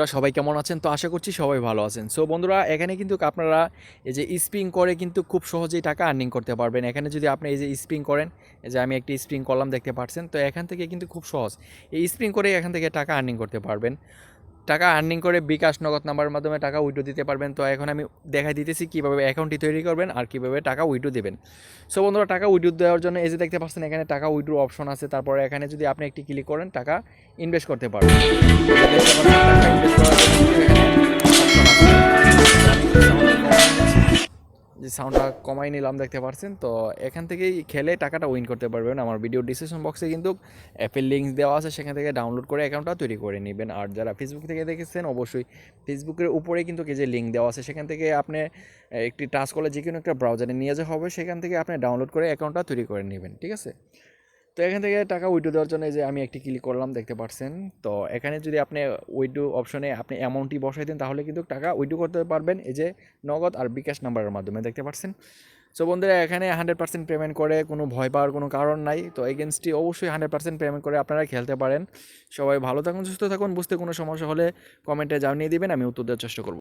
বন্ধুরা সবাই কেমন আছেন? তো আশা করছি সবাই ভালো আছেন। সো বন্ধুরা এখানে কিন্তু আপনারা এই যে স্পিং করে কিন্তু খুব সহজেই টাকা আর্নিং করতে পারবেন। এখানে যদি আপনি এই যে স্পিং করেন, এই যে আমি একটি স্পিং করলাম দেখতে পাচ্ছেন। তো এখান থেকে কিন্তু খুব সহজ। এই স্পিং করে এখান থেকে টাকা আর্নিং করতে পারবেন। টাকা আর্নিং করে বিকাশ নগদ নাম্বারের মাধ্যমে টাকা উইথড্র দিতে পারবেন। তো এখন আমি দেখাই দিতেছি কীভাবে অ্যাকাউন্টটি তৈরি করবেন আর কীভাবে টাকা উইথড্র দেবেন। সো বন্ধুরা টাকা উইথড্র দেওয়ার জন্য এই যে দেখতে পাচ্ছেন এখানে টাকা উইথড্র অপশন আছে। তারপরে এখানে যদি আপনি একটি ক্লিক করেন টাকা ইনভেস্ট করতে পারবেন। দেখতে পাচ্ছেন টাকা ইনভেস্ট করার জন্য কিন্তু এখানে যে সাউন্ডটা কমাই নিলাম দেখতে পাচ্ছেন। তো এখান থেকেই খেলে টাকাটা উইন করতে পারবেন। আমার ভিডিও ডিসক্রিপশন বক্সে কিন্তু অ্যাপের লিঙ্ক দেওয়া আছে, সেখান থেকে ডাউনলোড করে অ্যাকাউন্টটা তৈরি করে নেবেন। আর যারা ফেসবুক থেকে দেখেছেন অবশ্যই ফেসবুকের উপরে কিন্তু যে লিঙ্ক দেওয়া আছে সেখান থেকে আপনি একটি টাচ করলে যে কোনো একটা ব্রাউজারে নিয়ে যাওয়া হবে, সেখান থেকে আপনি ডাউনলোড করে অ্যাকাউন্টটা তৈরি করে নেবেন, ঠিক আছে? তো এখান থেকে টাকা উইথড্র দেওয়ার জন্য যে আমি একটি ক্লিক করলাম দেখতে পাচ্ছেন। তো এখানে যদি আপনি উইথড্র অপশনে আপনি অ্যামাউন্টটি বসাই দেন তাহলে কিন্তু টাকা উইথড্র করতে পারবেন এই যে নগদ আর বিকাশ নাম্বারের মাধ্যমে দেখতে পাচ্ছেন। সো বন্ধুরা এখানে 100% পেমেন্ট করে কোনো ভয় পাওয়ার কোনো কারণ নাই। তো এগেনস্টটি অবশ্যই 100% পেমেন্ট করে আপনারা খেলতে পারেন। সবাই ভালো থাকুন, সুস্থ থাকুন। বুঝতে কোনো সমস্যা হলে কমেন্টে জানিয়ে দিবেন, আমি উত্তর দেওয়ার চেষ্টা করব।